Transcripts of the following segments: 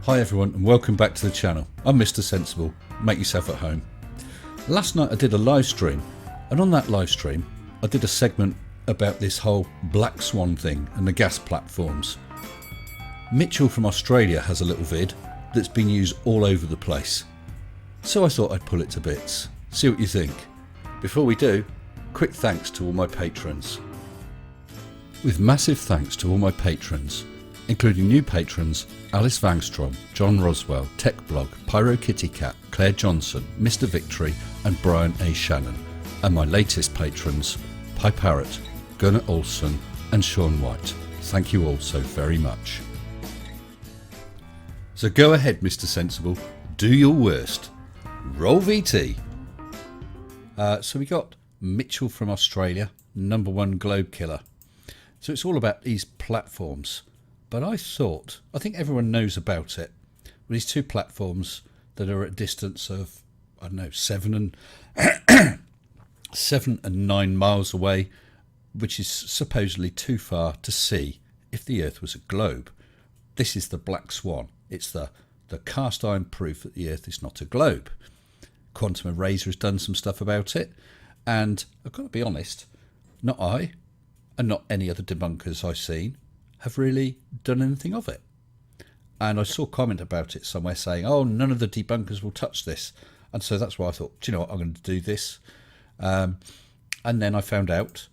Hi everyone and welcome back to the channel. I'm Mr. Sensible. Make yourself at home. Last night I did a live stream, and on that live stream I did a segment about this whole Black Swan thing and the gas platforms. Mitchell from Australia has a little vid that's been used all over the place. So I thought I'd pull it to bits. See what you think. Before we do, quick thanks to all my patrons. With massive thanks to all my patrons, including new patrons Alice Vangstrom, John Roswell, TechBlog, Pyro Kitty Cat, Claire Johnson, Mr. Victory and Brian A. Shannon, and my latest patrons Pi Parrot, Gunnar Olsen and Sean White. Thank you all so very much. So go ahead, Mr. Sensible, do your worst. Roll VT. So we got Mitchell from Australia, #1 globe killer. So it's all about these platforms. But I think everyone knows about it. These two platforms that are at a distance of, I don't know, 7 and 9 miles away, which is supposedly too far to see if the Earth was a globe. This is the Black Swan. It's the cast iron proof that the Earth is not a globe. Quantum Eraser has done some stuff about it, and I've got to be honest, not I, and not any other debunkers I've seen, have really done anything of it. And I saw a comment about it somewhere saying, oh, none of the debunkers will touch this. And so that's why I thought, do you know what, I'm going to do this. And then I found out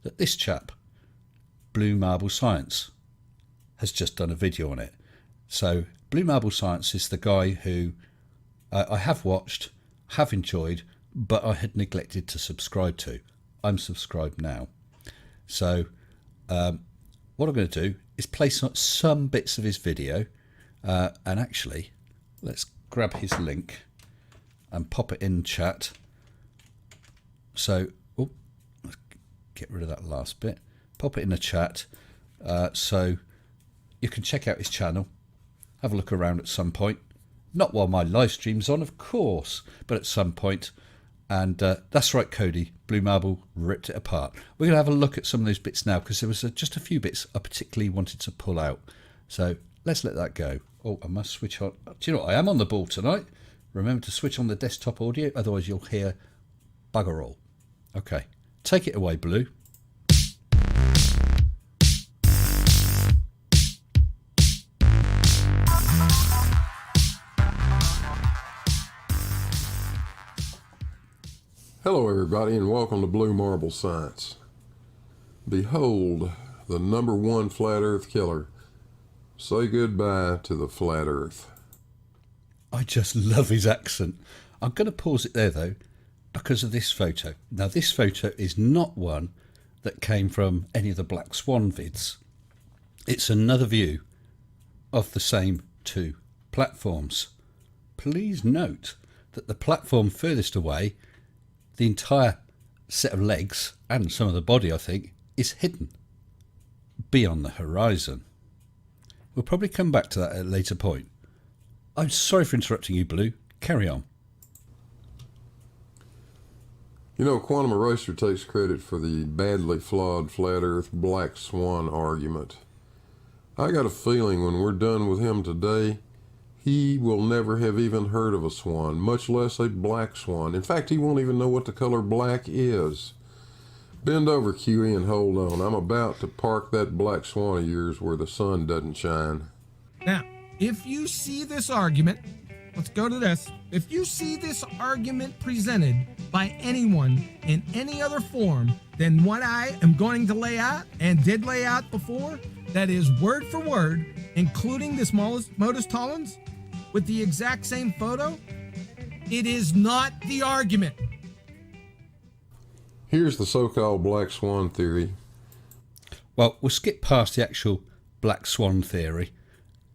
that this chap, Blue Marble Science, has just done a video on it. So Blue Marble Science is the guy who I have watched, have enjoyed, but I had neglected to subscribe to. I'm subscribed now. So what I'm going to do is place some bits of his video, and actually let's grab his link and pop it in chat. So let's get rid of that last bit, pop it in the chat, so you can check out his channel, have a look around at some point, not while my live stream's on of course, but at some point. And that's right, Cody, Blue Marble ripped it apart. We're going to have a look at some of those bits now, because there was just a few bits I particularly wanted to pull out. So let's let that go. Oh, I must switch on. Do you know what? I am on the ball tonight. Remember to switch on the desktop audio, otherwise you'll hear bugger all. Okay, take it away, Blue. Hello everybody and welcome to Blue Marble Science. Behold the #1 flat earth killer. Say goodbye to the flat earth. I just love his accent. I'm going to pause it there though because of this photo. Now this photo is not one that came from any of the Black Swan vids. It's another view of the same two platforms. Please note that the platform furthest away, the entire set of legs and some of the body, I think, is hidden beyond the horizon. We'll probably come back to that at a later point. I'm sorry for interrupting you, Blue. Carry on. You know, Quantum Eraser takes credit for the badly flawed flat earth Black Swan argument. I got a feeling when we're done with him today, he will never have even heard of a swan, much less a black swan. In fact, he won't even know what the color black is. Bend over, Huey, and hold on. I'm about to park that black swan of yours where the sun doesn't shine. Now, if you see this argument, let's go to this. If you see this argument presented by anyone in any other form than what I am going to lay out and did lay out before, that is word for word, including this Modus Tollens, with the exact same photo, it is not the argument. Here's the so-called Black Swan theory. Well, we'll skip past the actual Black Swan theory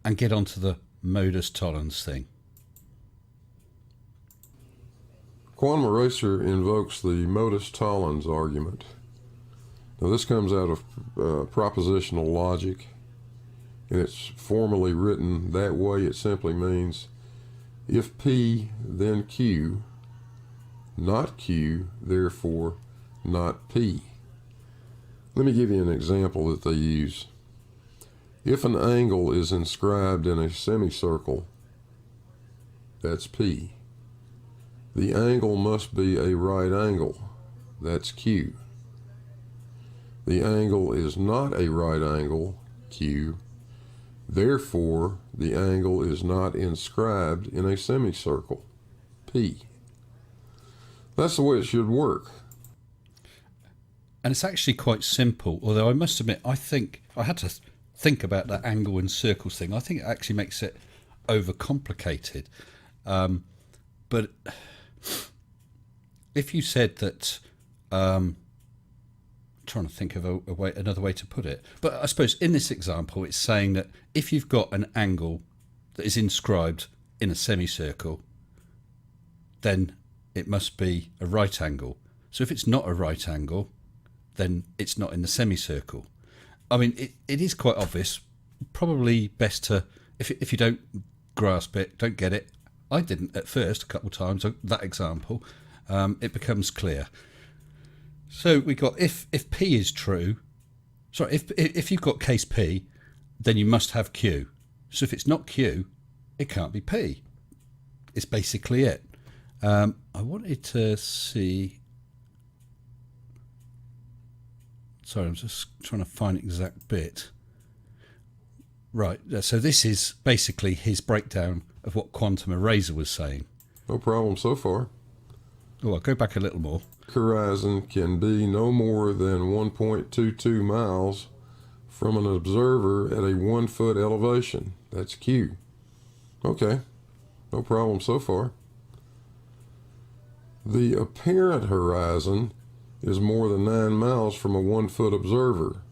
and get onto the Modus Tollens thing. Quantum Eraser invokes the Modus Tollens argument. Now this comes out of propositional logic, and it's formally written that way. It simply means if P, then Q, not Q, therefore not P. Let me give you an example that they use. If an angle is inscribed in a semicircle, that's P. The angle must be a right angle, that's Q. The angle is not a right angle, Q. Therefore, the angle is not inscribed in a semicircle, P. That's the way it should work. And it's actually quite simple, although I must admit, I think I had to think about that angle and circles thing. I think it actually makes it overcomplicated. But if you said that, trying to think of another way to put it, but I suppose in this example, it's saying that if you've got an angle that is inscribed in a semicircle, then it must be a right angle. So if it's not a right angle, then it's not in the semicircle. I mean, it is quite obvious. Probably best to, if you don't grasp it, don't get it. I didn't at first, a couple of times, that example. It becomes clear. So we got if P is true, sorry, if you've got case P, then you must have Q. So if it's not Q, it can't be P. It's basically it. I wanted to see. Sorry, I'm just trying to find the exact bit. Right, so this is basically his breakdown of what quantum eraser was saying. No problem so far. Oh, I'll go back a little more. Horizon can be no more than 1.22 miles from an observer at a 1 foot elevation. That's Q. Okay, no problem so far. The apparent horizon is more than 9 miles from a 1 foot observer.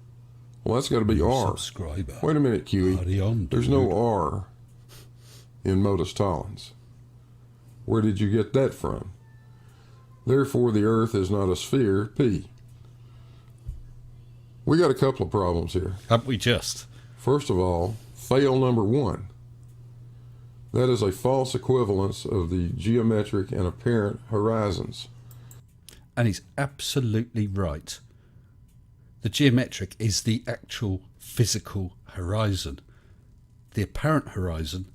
Well, that's got to be R. Subscriber. Wait a minute, QE. Party on, There's no R in Modus Tollens. Where did you get that from? Therefore, the Earth is not a sphere, P. We got a couple of problems here. Haven't we just? First of all, fail number 1. That is a false equivalence of the geometric and apparent horizons. And he's absolutely right. The geometric is the actual physical horizon. The apparent horizon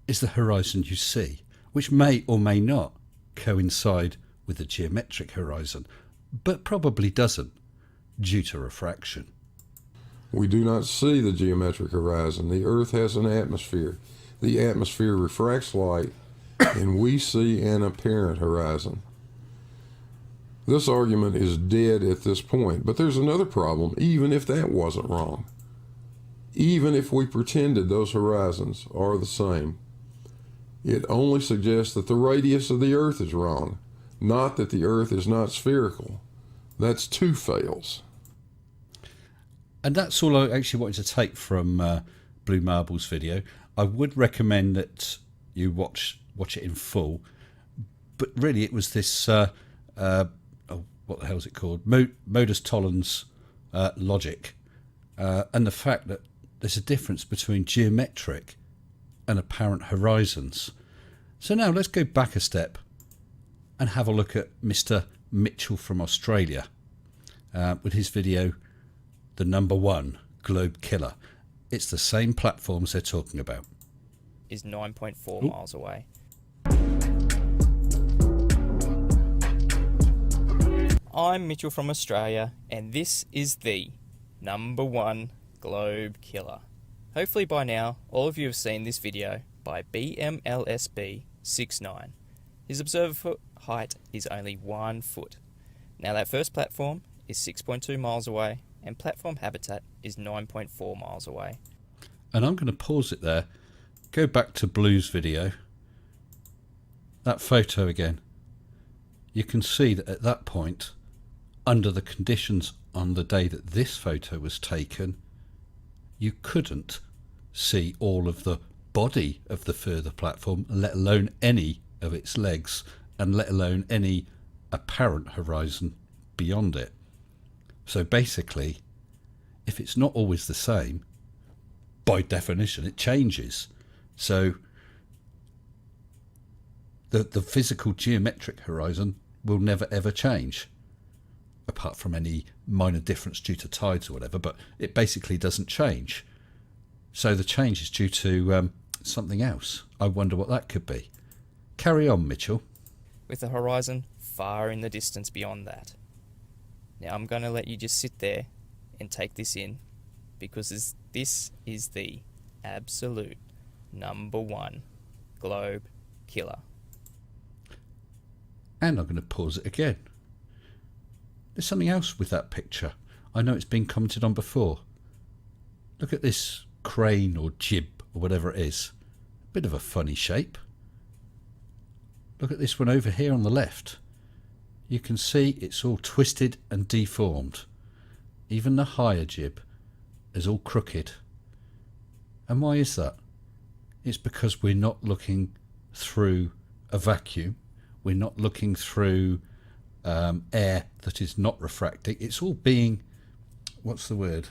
is the horizon you see, which may or may not coincide with the geometric horizon, but probably doesn't, due to refraction. We do not see the geometric horizon. The Earth has an atmosphere. The atmosphere refracts light, and we see an apparent horizon. This argument is dead at this point, but there's another problem, even if that wasn't wrong. Even if we pretended those horizons are the same, it only suggests that the radius of the Earth is wrong, not that the Earth is not spherical. That's 2 fails. And that's all I actually wanted to take from Blue Marble's video. I would recommend that you watch it in full, but really it was this what the hell is it called? Modus Tollens logic, and the fact that there's a difference between geometric and apparent horizons. So now let's go back a step and have a look at Mr. Mitchell from Australia with his video, The Number 1 Globe Killer. It's the same platforms they're talking about. Is 9.4 miles away. I'm Mitchell from Australia, and this is the number 1 globe killer. Hopefully by now, all of you have seen this video by BMLSB69. His observer height is only 1 foot. Now that first platform is 6.2 miles away, and platform habitat is 9.4 miles away. And I'm going to pause it there. Go back to Blue's video. That photo again. You can see that at that point, under the conditions on the day that this photo was taken, you couldn't see all of the body of the further platform, let alone any of its legs, and let alone any apparent horizon beyond it. So basically, if it's not always the same, by definition it changes. So the physical geometric horizon will never ever change, apart from any minor difference due to tides or whatever, but it basically doesn't change. So the change is due to something else. I wonder what that could be. Carry on, Mitchell. With the horizon far in the distance beyond that. Now I'm going to let you just sit there and take this in, because this is the absolute number one globe killer. And I'm going to pause it again. There's something else with that picture. I know it's been commented on before. Look at this crane or jib or whatever it is. Bit of a funny shape. Look at this one over here on the left. You can see it's all twisted and deformed. Even the higher jib is all crooked. And why is that? It's because we're not looking through a vacuum. We're not looking through air that is not refracting. It's all being, what's the word?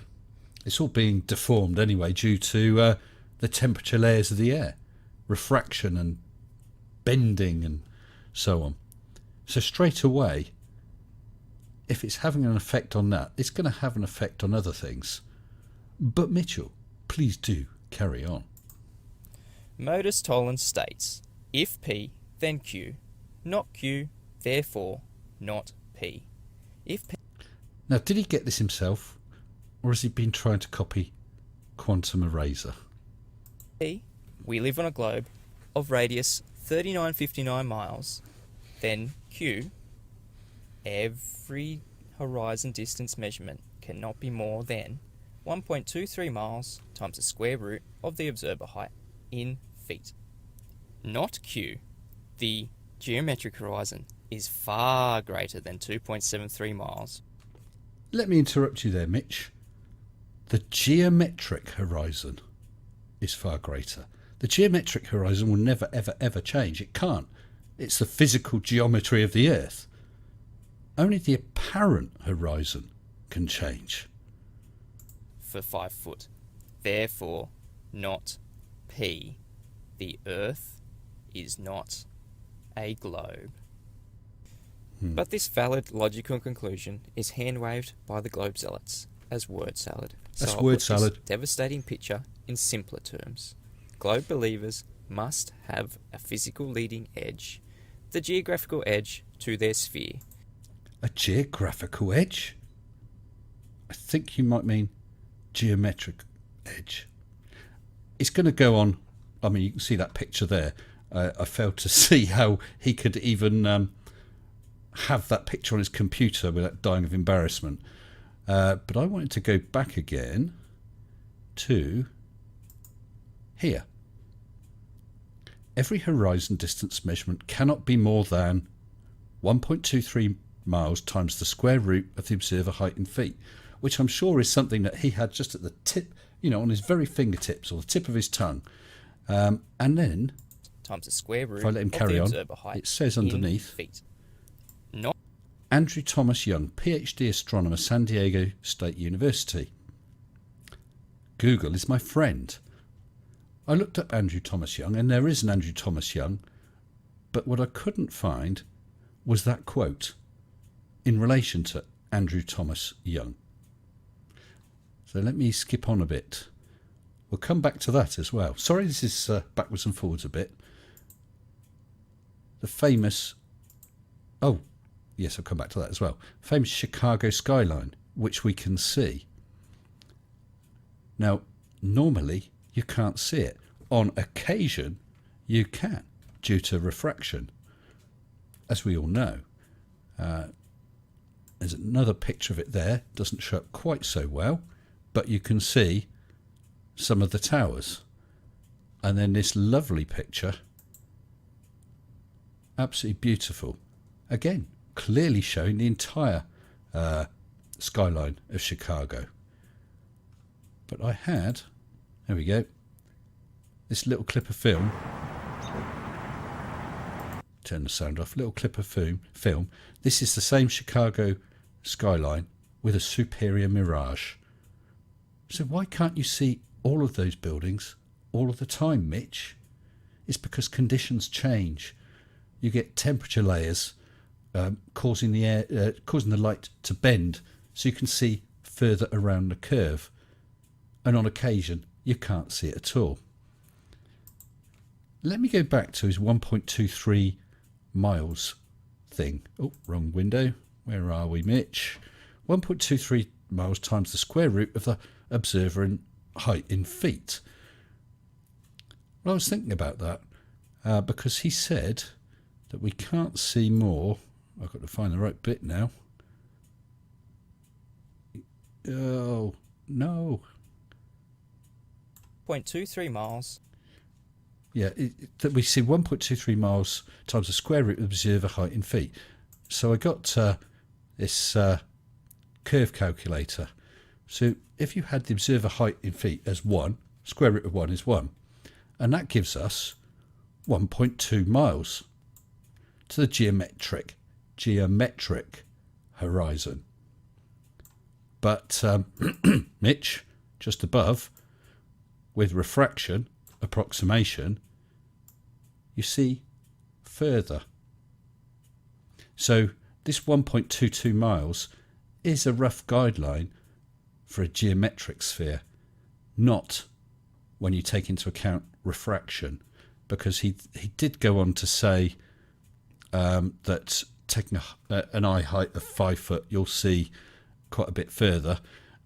It's all being deformed anyway due to the temperature layers of the air, refraction and bending and so on. So straight away, if it's having an effect on that, it's going to have an effect on other things. But Mitchell, please do carry on. Modus Tollens states, if P, then Q, not Q, therefore not P. If P... Now, did he get this himself, or has he been trying to copy Quantum Eraser? P, we live on a globe of radius 3959 miles, then Q, every horizon distance measurement cannot be more than 1.23 miles times the square root of the observer height in feet. Not Q, the geometric horizon is far greater than 2.73 miles. Let me interrupt you there, Mitch. The geometric horizon is far greater. The geometric horizon will never, ever, ever change. It can't. It's the physical geometry of the Earth. Only the apparent horizon can change. For 5 foot. Therefore, not P. The Earth is not a globe. But this valid logical conclusion is hand-waved by the globe zealots as word salad. That's I'll word put salad. this devastating picture in simpler terms. Globe believers must have a physical leading edge, the geographical edge to their sphere. A geographical edge? I think you might mean geometric edge. It's going to go on. I mean, you can see that picture there. I failed to see how he could even have that picture on his computer without dying of embarrassment. But I wanted to go back again to here. Every horizon distance measurement cannot be more than 1.23 miles times the square root of the observer height in feet, which I'm sure is something that he had just at the tip, on his very fingertips or the tip of his tongue. And then, Times the square root if I let him of carry the on, observer height it says in underneath, feet. Not Andrew Thomas Young, PhD astronomer, San Diego State University. Google is my friend. I looked up Andrew Thomas Young, and there is an Andrew Thomas Young, but what I couldn't find was that quote in relation to Andrew Thomas Young. So let me skip on a bit. We'll come back to that as well. Sorry, this is backwards and forwards a bit. The famous... Oh, yes, I'll come back to that as well. Famous Chicago skyline, which we can see. Now, normally you can't see it. On occasion, you can, due to refraction, as we all know. There's another picture of it there. Doesn't show up quite so well, but you can see some of the towers. And then this lovely picture, absolutely beautiful. Again, clearly showing the entire skyline of Chicago. But I had, there we go, this little clip of film. Turn the sound off. Little clip of film. This is the same Chicago skyline with a superior mirage. So why can't you see all of those buildings all of the time, Mitch? It's because conditions change. You get temperature layers causing the light to bend, so you can see further around the curve. And on occasion, you can't see it at all. Let me go back to his 1.23 miles thing. Oh, wrong window. Where are we, Mitch? 1.23 miles times the square root of the observer in height in feet. Well, I was thinking about that because he said that we can't see more. I've got to find the right bit now. Oh, no. 0.23 miles. Yeah, that we see 1.23 miles times the square root of observer height in feet. So I got this curve calculator. So if you had the observer height in feet as 1, square root of 1 is 1. And that gives us 1.2 miles to the geometric horizon. But Mitch, just above, with refraction, approximation, you see further. So this 1.22 miles is a rough guideline for a geometric sphere, not when you take into account refraction, because he did go on to say that taking an eye height of 5 foot, you'll see quite a bit further,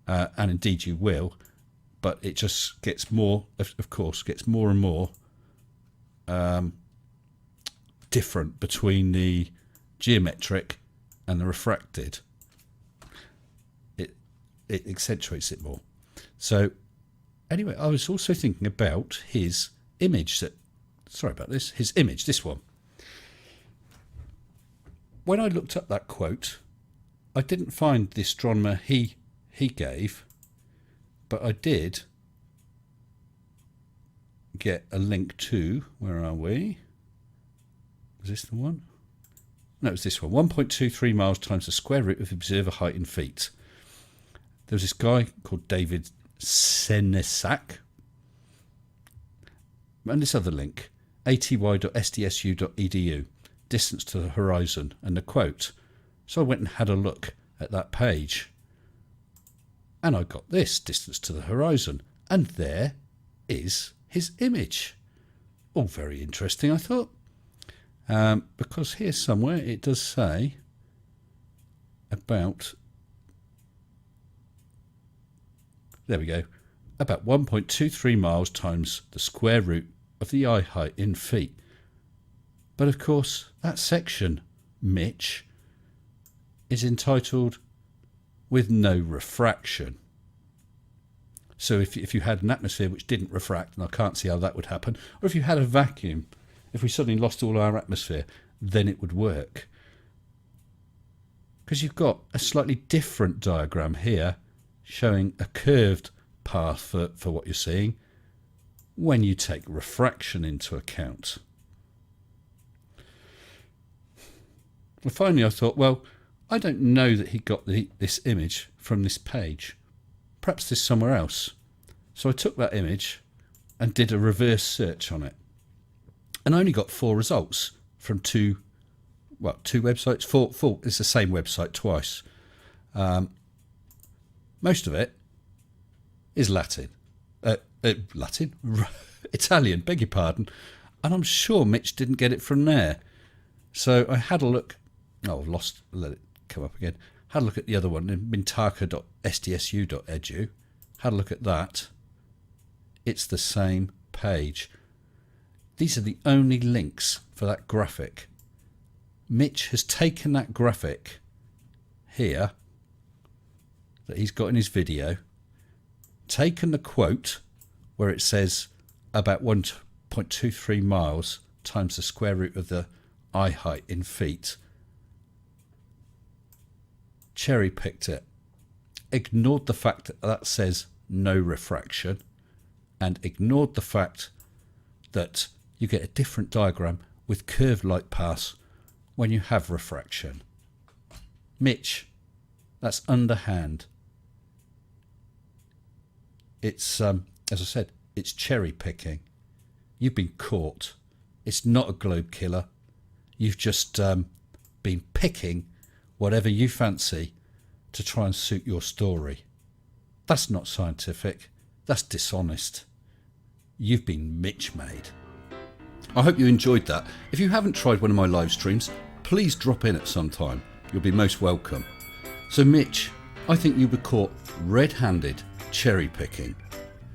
and indeed you will, but it just gets more, of course, gets more and more different between the geometric and the refracted. It accentuates it more. So anyway, I was also thinking about his image his image, this one. When I looked up that quote, I didn't find the astronomer he gave, but I did get a link to, where are we? Was this the one? No, it was this one. 1.23 miles times the square root of observer height in feet. There was this guy called David Senesac. And this other link, aty.sdsu.edu, distance to the horizon, and the quote. So I went and had a look at that page. And I got this, distance to the horizon. And there is his image. All very interesting, I thought. Because here somewhere it does say about, there we go, about 1.23 miles times the square root of the eye height in feet. But of course, that section, Mitch, is entitled with no refraction. So if you had an atmosphere which didn't refract, and I can't see how that would happen, or if you had a vacuum, if we suddenly lost all our atmosphere, then it would work. Because you've got a slightly different diagram here showing a curved path for what you're seeing when you take refraction into account. And finally I thought, well, I don't know that he got this image from this page. Perhaps there's somewhere else. So I took that image and did a reverse search on it. And I only got 4 results from two websites. Four, it's the same website twice. Most of it is Latin. Italian, beg your pardon. And I'm sure Mitch didn't get it from there. So I had a look. Oh, I've lost, let it come up again. Had a look at the other one, mintaka.sdsu.edu. Had a look at that. It's the same page. These are the only links for that graphic. Mitch has taken that graphic here that he's got in his video, taken the quote where it says about 1.23 miles times the square root of the eye height in feet, cherry picked it, ignored the fact that says no refraction, and ignored the fact that you get a different diagram with curved light paths when you have refraction. Mitch, that's underhand. It's, as I said, it's cherry picking. You've been caught. It's not a globe killer. You've just been picking whatever you fancy to try and suit your story. That's not scientific. That's dishonest. you've been MitchMade. I hope you enjoyed that. If you haven't tried one of my live streams, please drop in at some time. You'll be most welcome. So Mitch, I think you were caught red-handed cherry picking.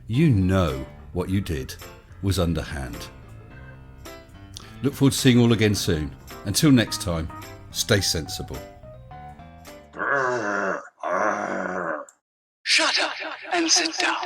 You know what you did was underhand. Look forward to seeing you all again soon. Until next time, stay sensible. Shut up and sit down.